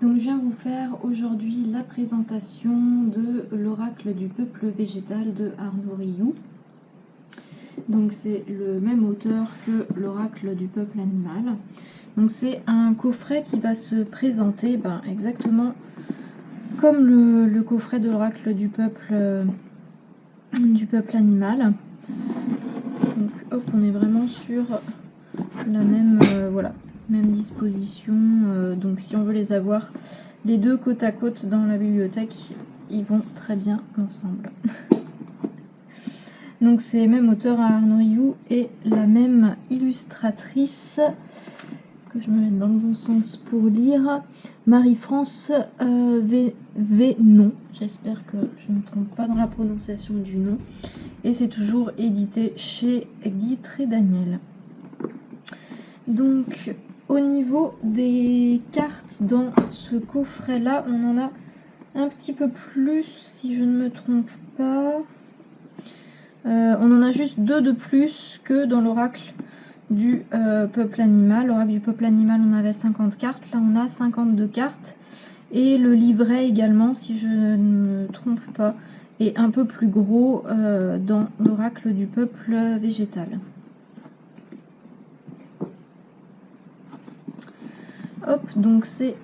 Donc je viens vous faire aujourd'hui la présentation de l'oracle du peuple végétal de Arnaud Rioux. Donc c'est le même auteur que l'oracle du peuple animal. Donc c'est un coffret qui va se présenter exactement comme le coffret de l'oracle du peuple animal. Donc hop, on est vraiment sur la même, même disposition. Donc si on veut les avoir les deux côte à côte dans la bibliothèque, ils vont très bien ensemble. Donc c'est le même auteur à Arnaud Rioux et la même illustratrice, que je me mette dans le bon sens pour lire, Marie-France Vénon. J'espère que je ne me trompe pas dans la prononciation du nom. Et c'est toujours édité chez Guy Trédaniel. Donc au niveau des cartes dans ce coffret là, on en a un petit peu plus si je ne me trompe pas. On en a juste 2 de plus que dans l'oracle du peuple animal. L'oracle du peuple animal, on avait 50 cartes, là on a 52 cartes. Et le livret également, si je ne me trompe pas, est un peu plus gros dans l'oracle du peuple végétal. Hop, donc c'est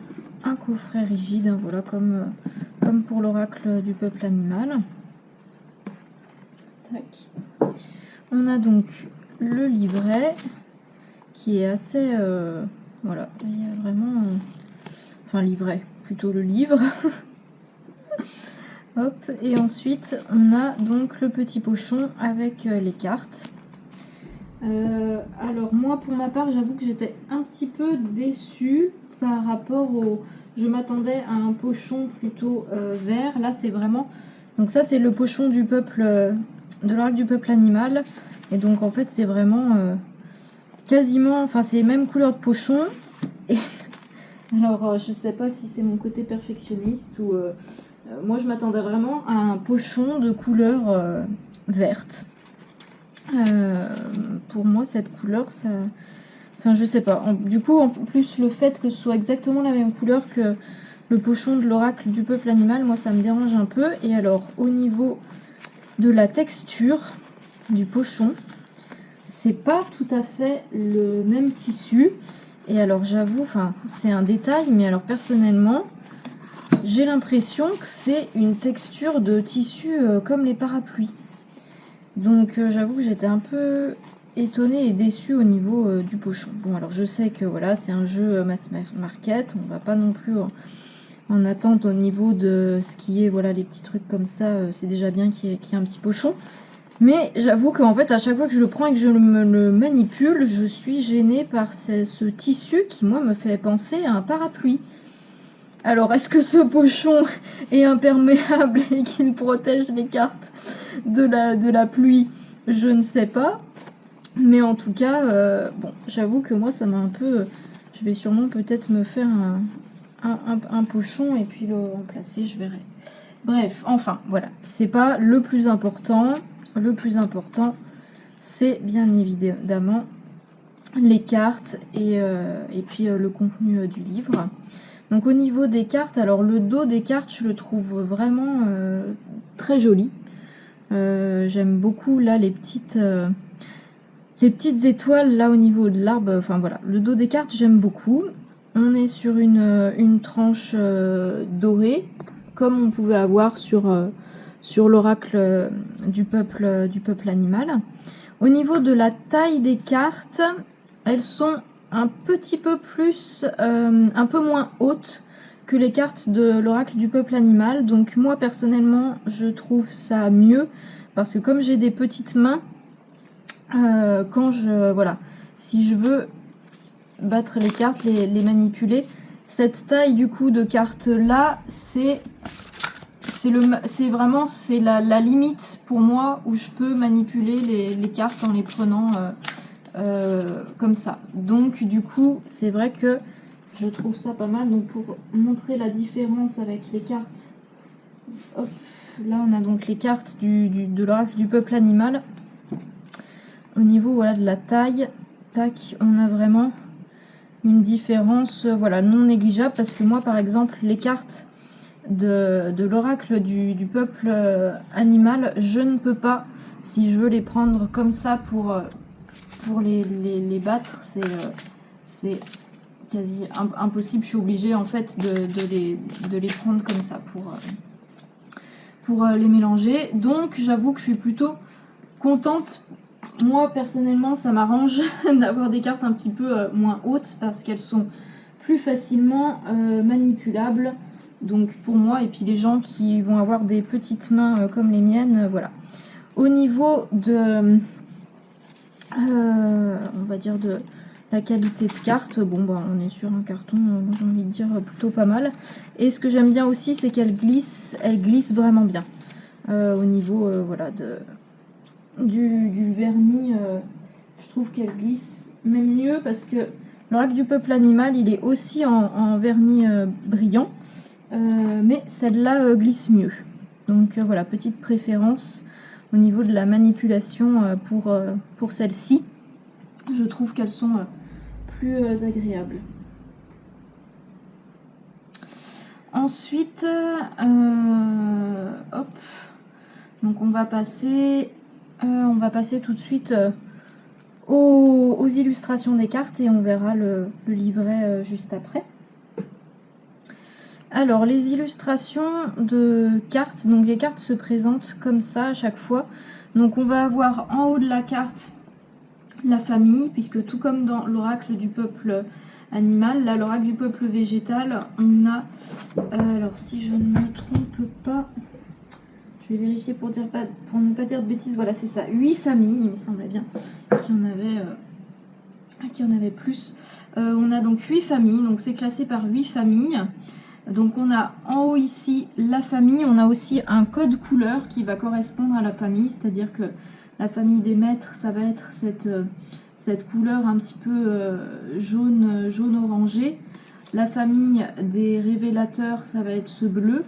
un coffret rigide, hein, voilà, comme pour l'oracle du peuple animal. Tac. On a donc le livret qui est assez... voilà, il y a vraiment... enfin, livret, plutôt le livre. Hop, et ensuite on a donc le petit pochon avec les cartes. Alors moi pour ma part j'avoue que j'étais un petit peu déçue par rapport au... Je m'attendais à un pochon plutôt vert. Là c'est vraiment... Donc ça c'est le pochon du peuple, de l'oracle du peuple animal. Et donc en fait c'est vraiment quasiment... Enfin c'est les mêmes couleurs de pochon. Et alors je sais pas si c'est mon côté perfectionniste ou... moi je m'attendais vraiment à un pochon de couleur verte. Pour moi cette couleur ça... Enfin je sais pas. Du coup en plus le fait que ce soit exactement la même couleur que le pochon de l'oracle du peuple animal, moi ça me dérange un peu. Et alors au niveau de la texture du pochon, c'est pas tout à fait le même tissu. Et alors j'avoue, enfin c'est un détail, mais alors personnellement j'ai l'impression que c'est une texture de tissu comme les parapluies. Donc j'avoue que j'étais un peu étonnée et déçue au niveau du pochon. Bon alors je sais que voilà, c'est un jeu mass market, on va pas non plus en attente au niveau de ce qui est, voilà, les petits trucs comme ça, c'est déjà bien qu'il y ait un petit pochon. Mais j'avoue qu'en fait à chaque fois que je le prends et que je le manipule, je suis gênée par ce tissu qui moi me fait penser à un parapluie. Alors est-ce que ce pochon est imperméable et qu'il protège les cartes de la pluie? Je ne sais pas. Mais en tout cas, bon, j'avoue que moi ça m'a un peu... Je vais sûrement peut-être me faire un pochon et puis le remplacer, je verrai. Bref, enfin voilà, c'est pas le plus important. Le plus important, c'est bien évidemment les cartes et puis le contenu du livre. Donc au niveau des cartes, alors le dos des cartes, je le trouve vraiment très joli. J'aime beaucoup là les petites étoiles là au niveau de l'arbre. Enfin voilà, le dos des cartes j'aime beaucoup. On est sur une tranche dorée, comme on pouvait avoir sur l'oracle du peuple animal. Au niveau de la taille des cartes, elles sont un petit peu plus, un peu moins hautes que les cartes de l'oracle du peuple animal. Donc moi personnellement je trouve ça mieux parce que comme j'ai des petites mains, quand voilà, si je veux battre les cartes, les manipuler, cette taille du coup de carte là, c'est vraiment la limite pour moi où je peux manipuler les cartes en les prenant comme ça. Donc du coup c'est vrai que je trouve ça pas mal. Donc pour montrer la différence avec les cartes, hop, là on a donc les cartes de l'oracle du peuple animal. Au niveau, voilà, de la taille, tac, on a vraiment une différence voilà, non négligeable, parce que moi par exemple les cartes de l'oracle du peuple animal, je ne peux pas, si je veux les prendre comme ça pour les battre, c'est quasi impossible. Je suis obligée en fait de les prendre comme ça pour les mélanger. Donc j'avoue que je suis plutôt contente. Moi personnellement ça m'arrange d'avoir des cartes un petit peu moins hautes parce qu'elles sont plus facilement manipulables. Donc pour moi, et puis les gens qui vont avoir des petites mains comme les miennes, voilà. Au niveau de, on va dire de la qualité de carte, bon bah on est sur un carton, j'ai envie de dire plutôt pas mal. Et ce que j'aime bien aussi, c'est qu'elle glisse vraiment bien. Au niveau voilà du vernis, je trouve qu'elle glisse même mieux parce que l'oracle du peuple animal, il est aussi en vernis brillant. Mais celle-là glisse mieux. Donc voilà, petite préférence au niveau de la manipulation pour celle-ci. Je trouve qu'elles sont plus agréables. Ensuite, hop, donc on va passer tout de suite aux illustrations des cartes et on verra le livret juste après. Alors, les illustrations de cartes, donc les cartes se présentent comme ça à chaque fois. Donc on va avoir en haut de la carte la famille, puisque tout comme dans l'oracle du peuple animal, là l'oracle du peuple végétal, on a, alors si je ne me trompe pas, je vais vérifier pour ne pas dire de bêtises, voilà c'est ça, 8 familles, il me semblait bien qu'il y en avait plus. On a donc 8 familles, donc c'est classé par 8 familles. Donc on a en haut ici la famille, on a aussi un code couleur qui va correspondre à la famille, c'est-à-dire que la famille des maîtres, ça va être cette couleur un petit peu jaune orangé. La famille des révélateurs, ça va être ce bleu.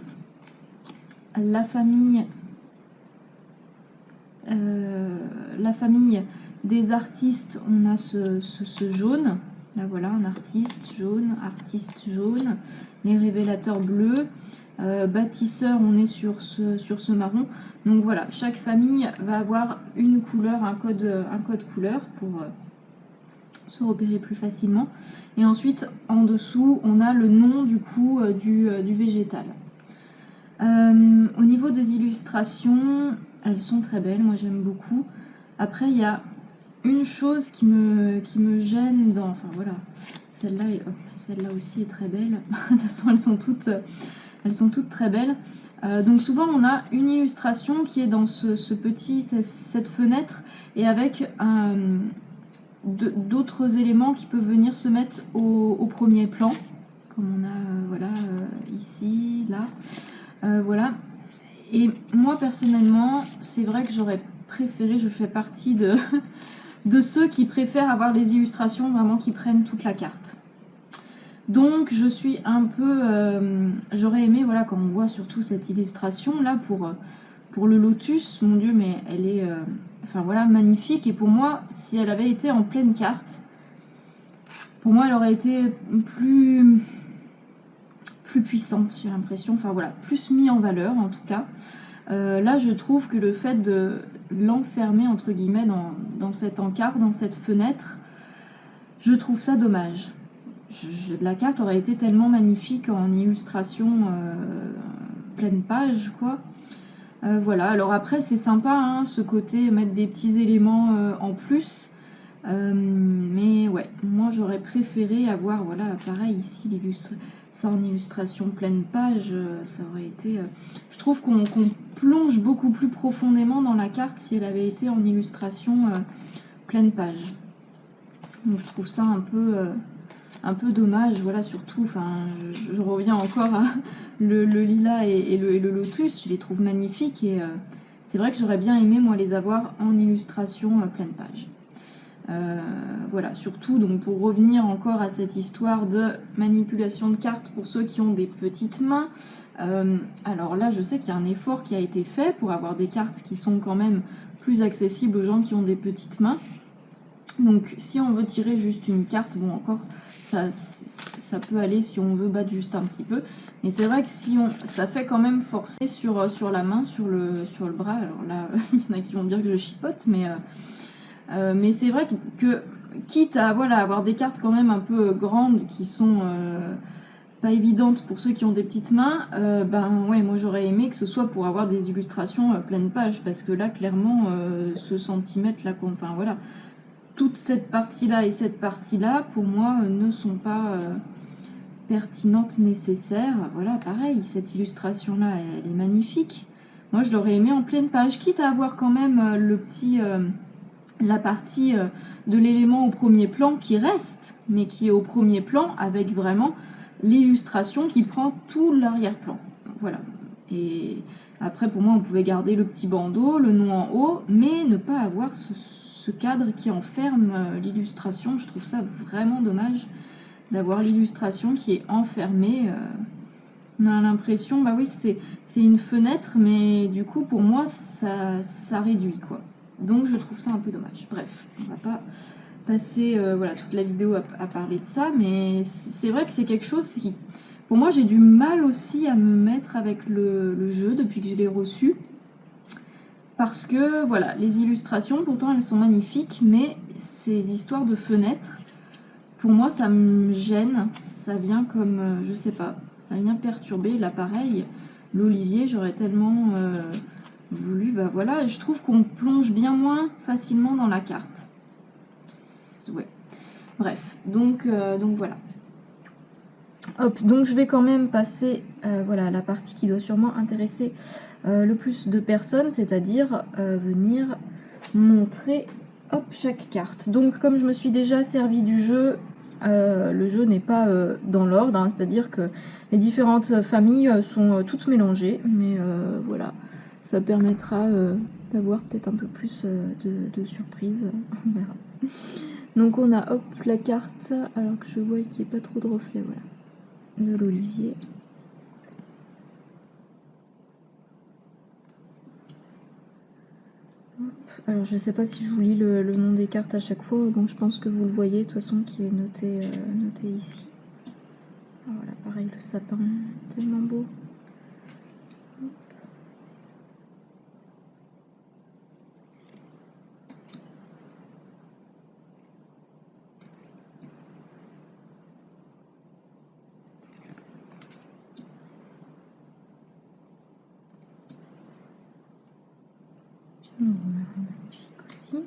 La famille des artistes, on a ce jaune. Là voilà, un artiste jaune, les révélateurs bleus, bâtisseur, on est sur ce marron. Donc voilà, chaque famille va avoir une couleur, un code couleur pour se repérer plus facilement. Et ensuite, en dessous, on a le nom du coup du végétal. Au niveau des illustrations, elles sont très belles, moi j'aime beaucoup. Après, il y a une chose qui me gêne dans... Enfin voilà, celle-là aussi est très belle. De toute façon, elles sont toutes très belles. Donc souvent, on a une illustration qui est dans cette fenêtre et avec d'autres éléments qui peuvent venir se mettre au premier plan. Comme on a ici, là. Voilà. Et moi, personnellement, c'est vrai que j'aurais préféré, je fais partie de ceux qui préfèrent avoir les illustrations vraiment qui prennent toute la carte. Donc je suis un peu... j'aurais aimé, voilà, quand on voit surtout cette illustration là pour le lotus, mon dieu, mais elle est enfin voilà, magnifique. Et pour moi, si elle avait été en pleine carte, pour moi elle aurait été plus puissante, j'ai l'impression, enfin voilà, plus mis en valeur en tout cas. Là je trouve que le fait de l'enfermer entre guillemets dans cet encart, dans cette fenêtre, je trouve ça dommage. La carte aurait été tellement magnifique en illustration pleine page quoi. Voilà, alors après c'est sympa hein, ce côté mettre des petits éléments en plus, mais ouais, moi j'aurais préféré avoir, voilà, pareil ici ça en illustration pleine page, ça aurait été... je trouve qu'on plonge beaucoup plus profondément dans la carte si elle avait été en illustration pleine page. Donc je trouve ça un peu dommage, voilà, surtout, enfin, je reviens encore à le lilas et le lotus, je les trouve magnifiques et c'est vrai que j'aurais bien aimé, moi, les avoir en illustration pleine page. Voilà, surtout, donc pour revenir encore à cette histoire de manipulation de cartes pour ceux qui ont des petites mains, alors là, je sais qu'il y a un effort qui a été fait pour avoir des cartes qui sont quand même plus accessibles aux gens qui ont des petites mains. Donc si on veut tirer juste une carte, bon encore, ça peut aller si on veut battre juste un petit peu. Mais c'est vrai que si ça fait quand même forcer sur la main, sur le bras. Alors là, il y en a qui vont dire que je chipote, mais c'est vrai que quitte à voilà, avoir des cartes quand même un peu grandes qui sont pas évidentes pour ceux qui ont des petites mains, ben ouais, moi j'aurais aimé que ce soit pour avoir des illustrations pleine page, parce que là clairement ce centimètre là, enfin voilà, toute cette partie-là et cette partie-là, pour moi, ne sont pas pertinentes, nécessaires. Voilà, pareil, cette illustration-là, elle est magnifique. Moi, je l'aurais aimé en pleine page, quitte à avoir quand même la partie de l'élément au premier plan qui reste, mais qui est au premier plan avec vraiment l'illustration qui prend tout l'arrière-plan. Voilà. Et après, pour moi, on pouvait garder le petit bandeau, le nom en haut, mais ne pas avoir ce cadre qui enferme l'illustration. Je trouve ça vraiment dommage d'avoir l'illustration qui est enfermée. On a l'impression, bah oui, que c'est une fenêtre, mais du coup, pour moi, ça réduit, quoi. Donc, je trouve ça un peu dommage. Bref, on va pas passer voilà, toute la vidéo à parler de ça, mais c'est vrai que c'est quelque chose qui, pour moi, j'ai du mal aussi à me mettre avec le jeu depuis que je l'ai reçu. Parce que, voilà, les illustrations, pourtant, elles sont magnifiques, mais ces histoires de fenêtres, pour moi, ça me gêne. Ça vient comme, je sais pas, ça vient perturber l'appareil. L'olivier, j'aurais tellement voulu, bah voilà, je trouve qu'on plonge bien moins facilement dans la carte. Ouais. Bref, donc voilà. Hop, donc je vais quand même passer voilà, à la partie qui doit sûrement intéresser le plus de personnes, c'est-à-dire venir montrer hop, chaque carte. Donc comme je me suis déjà servi du jeu, le jeu n'est pas dans l'ordre, hein, c'est-à-dire que les différentes familles sont toutes mélangées, mais voilà, ça permettra d'avoir peut-être un peu plus de surprises, on verra. Donc on a hop la carte, alors que je vois qu'il n'y ait pas trop de reflets, voilà, de l'olivier. Alors je sais pas si je vous lis le nom des cartes à chaque fois, donc je pense que vous le voyez de toute façon qui est noté, noté ici. Alors voilà, pareil, le sapin, tellement beau. Donc, on a un magnifique aussi.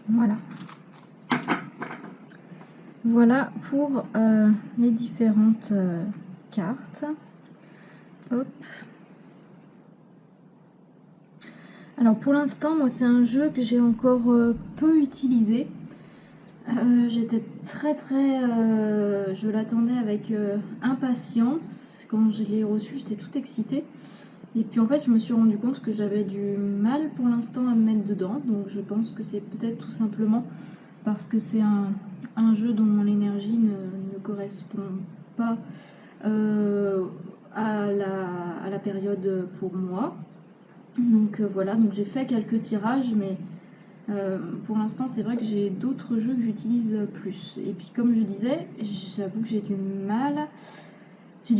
Voilà. Voilà pour les différentes cartes. Hop. Alors pour l'instant, moi c'est un jeu que j'ai encore peu utilisé. J'étais je l'attendais avec impatience. Quand je l'ai reçu, j'étais toute excitée. Et puis en fait, je me suis rendu compte que j'avais du mal pour l'instant à me mettre dedans. Donc je pense que c'est peut-être tout simplement parce que c'est un jeu dont mon énergie ne correspond pas à la période pour moi. Donc voilà, donc j'ai fait quelques tirages, mais pour l'instant c'est vrai que j'ai d'autres jeux que j'utilise plus. Et puis comme je disais, j'avoue que j'ai du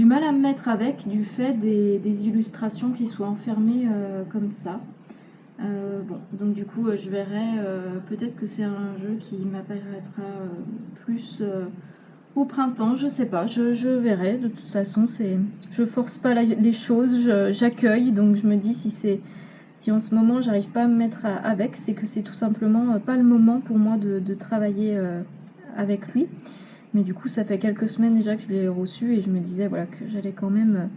mal à me mettre avec du fait des illustrations qui soient enfermées comme ça. Bon, donc du coup je verrai, peut-être que c'est un jeu qui m'apparaîtra plus au printemps, je sais pas, je verrai. De toute façon, je force pas les choses, j'accueille. Donc je me dis si en ce moment j'arrive pas à me mettre avec, c'est que c'est tout simplement pas le moment pour moi de travailler avec lui. Mais du coup, ça fait quelques semaines déjà que je l'ai reçu et je me disais voilà que j'allais quand même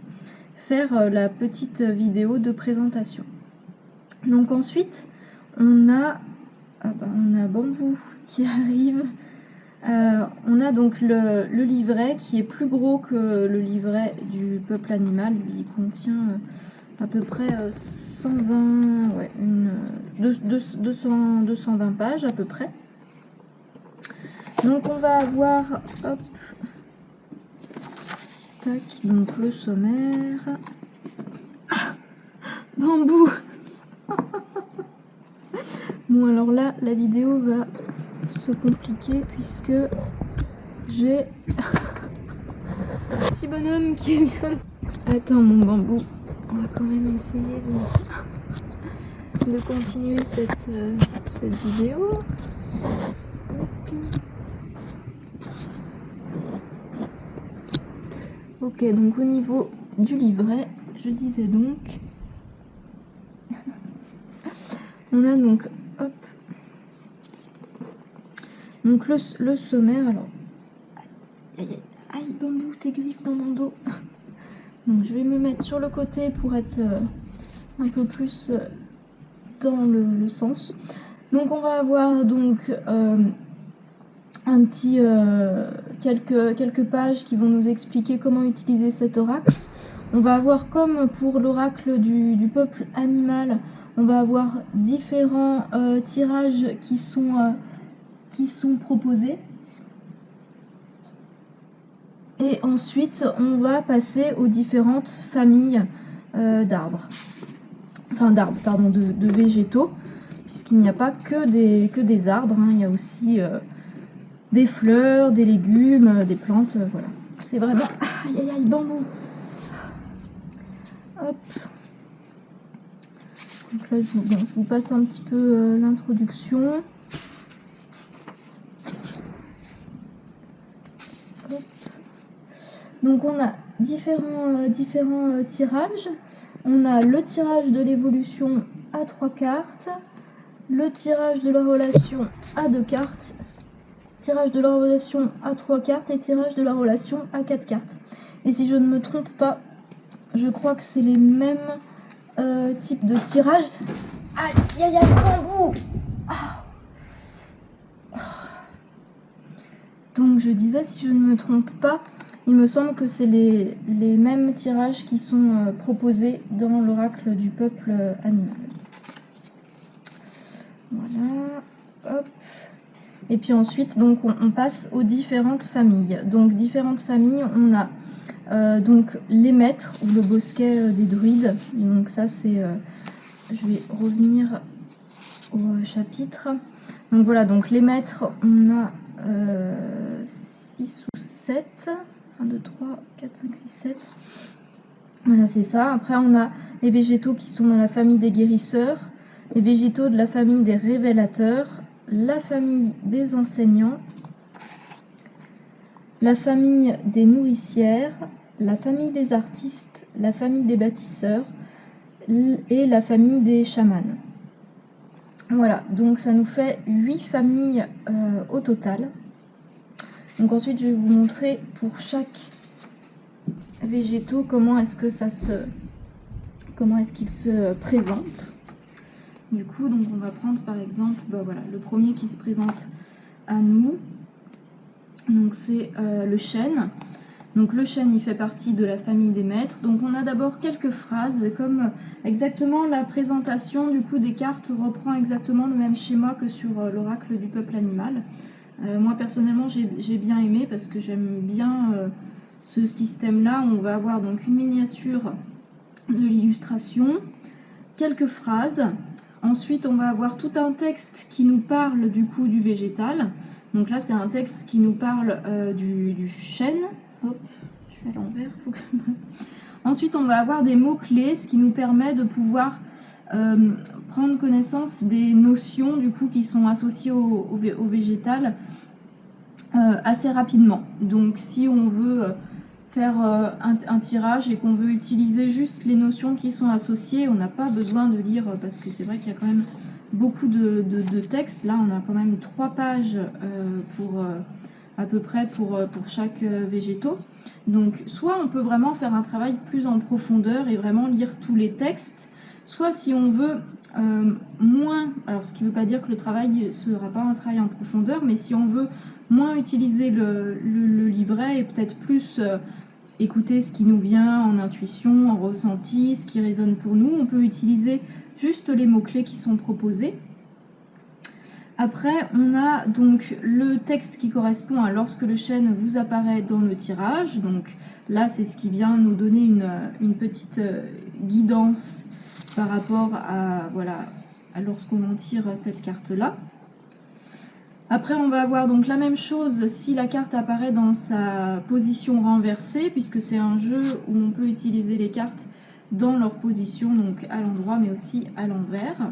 faire la petite vidéo de présentation. Donc ensuite, on a Bambou qui arrive. On a donc le livret qui est plus gros que le livret du peuple animal. Lui, il contient à peu près 120, ouais, 220 pages à peu près. Donc on va avoir, hop, tac, donc le sommaire. Ah, Bambou. Bon alors là, la vidéo va se compliquer puisque j'ai un petit bonhomme qui vient. Attends mon Bambou, on va quand même essayer de continuer cette vidéo. Ok, donc au niveau du livret, je disais donc, on a donc, hop, donc le sommaire. Alors, aïe, Bambou, tes griffes dans mon dos. Donc je vais me mettre sur le côté pour être un peu plus dans le sens. Donc on va avoir donc un petit quelques pages qui vont nous expliquer comment utiliser cet oracle. On va avoir, comme pour l'oracle du peuple animal, on va avoir différents tirages qui sont proposés. Et ensuite, on va passer aux différentes familles d'arbres. Enfin d'arbres, pardon, de végétaux, puisqu'il n'y a pas que des arbres, hein. Il y a aussi des fleurs, des légumes, des plantes, voilà. C'est vraiment... Aïe, Bambou. Hop. Donc là, je vous passe un petit peu l'introduction. Hop. Donc on a différents tirages. On a le tirage de l'évolution à 3 cartes, le tirage de la relation à 2 cartes, tirage de la relation à 3 cartes et tirage de la relation à 4 cartes. Et si je ne me trompe pas, je crois que c'est les mêmes types de tirages. Aïe, Bambou. Donc je disais, si je ne me trompe pas, il me semble que c'est les mêmes tirages qui sont proposés dans l'oracle du peuple animal. Voilà, hop. Et puis ensuite, donc on passe aux différentes familles. Donc différentes familles, on a donc les maîtres ou le bosquet des druides. Donc ça c'est, je vais revenir au chapitre. Donc voilà, donc les maîtres, on a 6 ou 7. 1, 2, 3, 4, 5, 6, 7. Voilà, c'est ça. Après, on a les végétaux qui sont dans la famille des guérisseurs, les végétaux de la famille des révélateurs, la famille des enseignants, la famille des nourricières, la famille des artistes, la famille des bâtisseurs et la famille des chamans. Voilà, donc ça nous fait 8 familles au total. Donc ensuite, je vais vous montrer pour chaque végétaux comment est-ce qu'il se présente. Du coup, donc on va prendre par exemple, voilà, le premier qui se présente à nous. Donc c'est le chêne. Donc le chêne, il fait partie de la famille des maîtres. Donc on a d'abord quelques phrases, comme exactement la présentation du coup des cartes reprend exactement le même schéma que sur l'oracle du peuple animal. Moi personnellement, j'ai bien aimé parce que j'aime bien ce système-là. On va avoir donc une miniature de l'illustration, quelques phrases. Ensuite, on va avoir tout un texte qui nous parle du coup du végétal. Donc là, c'est un texte qui nous parle du chêne. Hop, je suis à l'envers. Ensuite, on va avoir des mots-clés, ce qui nous permet de pouvoir prendre connaissance des notions du coup qui sont associées au végétal assez rapidement. Donc si on veut faire un tirage et qu'on veut utiliser juste les notions qui sont associées, on n'a pas besoin de lire, parce que c'est vrai qu'il y a quand même beaucoup de textes. Là, on a quand même 3 pages à peu près pour chaque végétaux. Donc soit on peut vraiment faire un travail plus en profondeur et vraiment lire tous les textes, soit si on veut moins, alors ce qui ne veut pas dire que le travail ne sera pas un travail en profondeur, mais si on veut moins utiliser le livret et peut-être plus écouter ce qui nous vient en intuition, en ressenti, ce qui résonne pour nous, on peut utiliser juste les mots-clés qui sont proposés. Après, on a donc le texte qui correspond à lorsque le chêne vous apparaît dans le tirage. Donc là, c'est ce qui vient nous donner une petite guidance par rapport à, voilà, à lorsqu'on en tire cette carte-là. Après, on va avoir donc la même chose si la carte apparaît dans sa position renversée, puisque c'est un jeu où on peut utiliser les cartes dans leur position, donc à l'endroit, mais aussi à l'envers.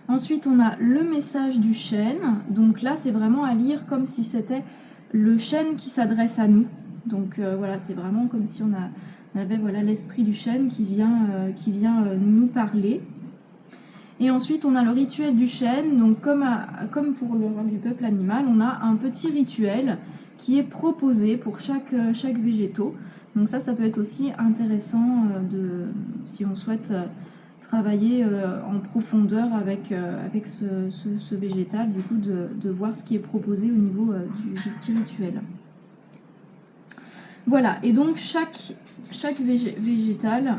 Ensuite, on a le message du chêne. Donc là, c'est vraiment à lire comme si c'était le chêne qui s'adresse à nous. Donc voilà, c'est vraiment comme si on avait voilà, l'esprit du chêne qui vient nous parler. Et ensuite, on a le rituel du chêne. Donc comme pour le roi du peuple animal, on a un petit rituel qui est proposé pour chaque végétaux. Donc ça peut être aussi intéressant si on souhaite travailler en profondeur avec ce végétal, du coup de voir ce qui est proposé au niveau du petit rituel. Voilà, et donc chaque végétal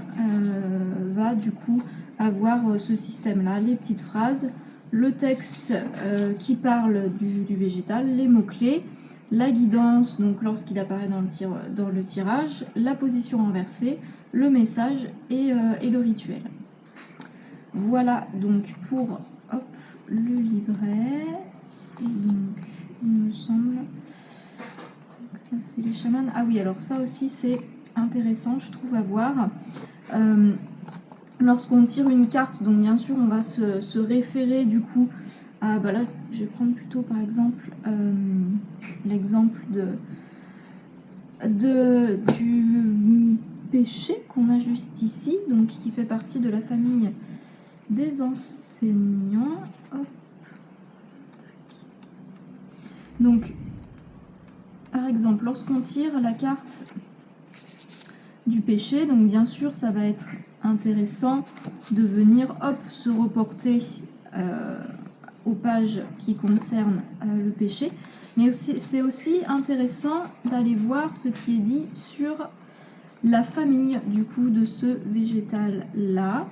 va du coup avoir ce système-là, les petites phrases, le texte qui parle du végétal, les mots-clés, la guidance, donc lorsqu'il apparaît dans le tirage, la position renversée, le message et le rituel. Voilà donc pour le livret. Et donc, il me semble. Là, c'est les chamans. Ah oui, alors ça aussi, c'est intéressant, je trouve, à voir. Lorsqu'on tire une carte, donc bien sûr, on va se référer du coup à. Là, je vais prendre plutôt par exemple l'exemple du péché qu'on a juste ici, donc qui fait partie de la famille des enseignants. Hop. Donc, par exemple, lorsqu'on tire la carte du péché, donc bien sûr, ça va être intéressant de venir se reporter aux pages qui concernent le péché, mais c'est aussi intéressant d'aller voir ce qui est dit sur la famille du coup de ce végétal là.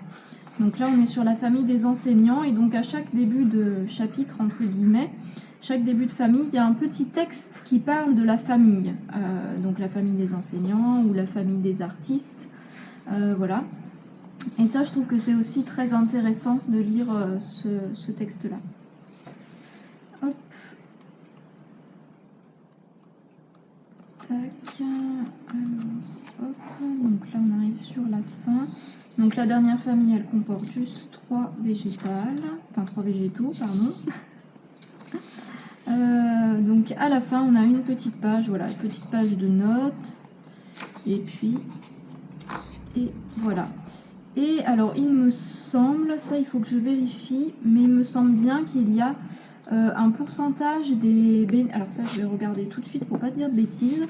Donc là on est sur la famille des enseignants, et donc à chaque début de chapitre entre guillemets, chaque début de famille, il y a un petit texte qui parle de la famille, donc la famille des enseignants ou la famille des artistes, voilà. Et ça je trouve que c'est aussi très intéressant de lire ce texte là. Hop. Tac. Alors, hop. Donc là on arrive sur la fin. Donc la dernière famille, elle comporte juste 3 végétaux, pardon. Donc à la fin, on a une petite page, voilà, une petite page de notes. Et puis, et voilà. Et alors il me semble, ça il faut que je vérifie, mais il me semble bien qu'il y a un pourcentage des bénéfices. Alors ça je vais regarder tout de suite pour pas dire de bêtises.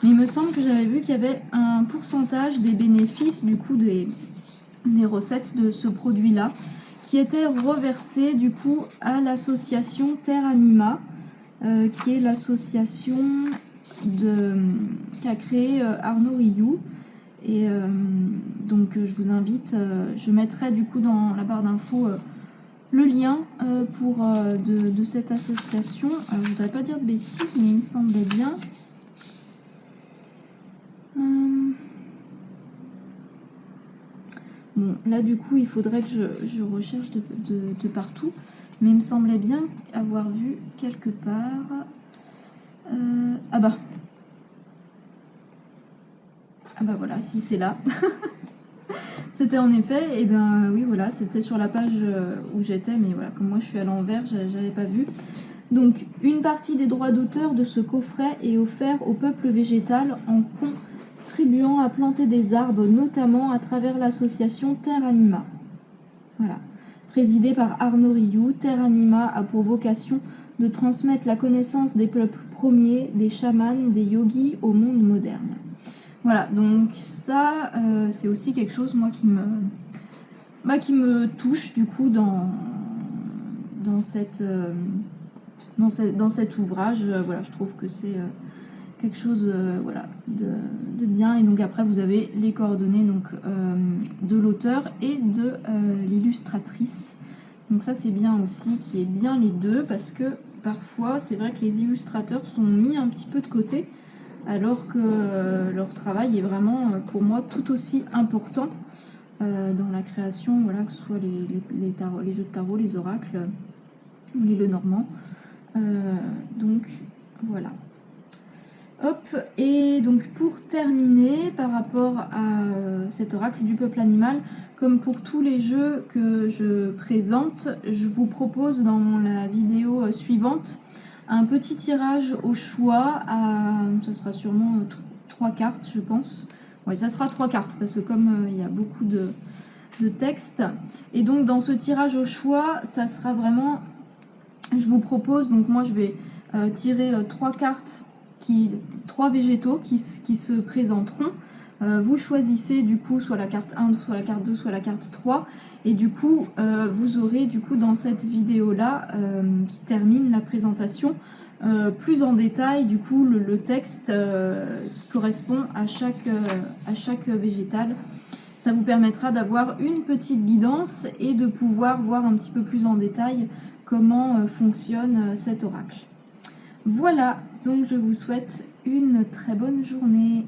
Mais il me semble que j'avais vu qu'il y avait un pourcentage des bénéfices du coup des recettes de ce produit-là qui était reversé du coup à l'association Terre Anima, qui est l'association qu'a créé Arnaud Rioux. Et donc je vous invite, je mettrai du coup dans la barre d'infos le lien de cette association. Alors, je ne voudrais pas dire de bêtises, mais il me semblait bien. Bon, là du coup il faudrait que je recherche de partout, mais il me semblait bien avoir vu quelque part. Ah bah voilà, si c'est là. C'était en effet, et ben oui voilà, c'était sur la page où j'étais, mais voilà, comme moi je suis à l'envers, j'avais pas vu. Donc une partie des droits d'auteur de ce coffret est offert au peuple végétal en contribuant à planter des arbres, notamment à travers l'association Terre Anima. Voilà. Présidée par Arnaud Rioux, Terre Anima a pour vocation de transmettre la connaissance des peuples premiers, des chamans, des yogis au monde moderne. Voilà, donc ça, c'est aussi quelque chose, moi, qui me touche, du coup, dans cet ouvrage. Voilà, je trouve que c'est quelque chose voilà, de bien. Et donc après, vous avez les coordonnées donc, de l'auteur et de l'illustratrice. Donc ça, c'est bien aussi, qu'il y ait bien les deux, parce que parfois, c'est vrai que les illustrateurs sont mis un petit peu de côté, alors que leur travail est vraiment, pour moi, tout aussi important dans la création, voilà, que ce soit les jeux de tarot, les oracles, les Lenormand. Donc, voilà. Hop, et donc pour terminer, par rapport à cet oracle du peuple animal, comme pour tous les jeux que je présente, je vous propose dans la vidéo suivante un petit tirage au choix, ça sera sûrement 3 cartes je pense. Oui, ça sera 3 cartes parce que comme il y a beaucoup de texte. Et donc dans ce tirage au choix, ça sera vraiment, je vous propose, donc moi je vais tirer 3 cartes, 3 végétaux qui se présenteront. Vous choisissez du coup soit la carte 1, soit la carte 2, soit la carte 3. Et du coup, vous aurez du coup dans cette vidéo-là, qui termine la présentation, plus en détail du coup le texte qui correspond à chaque végétal. Ça vous permettra d'avoir une petite guidance et de pouvoir voir un petit peu plus en détail comment fonctionne cet oracle. Voilà, donc je vous souhaite une très bonne journée.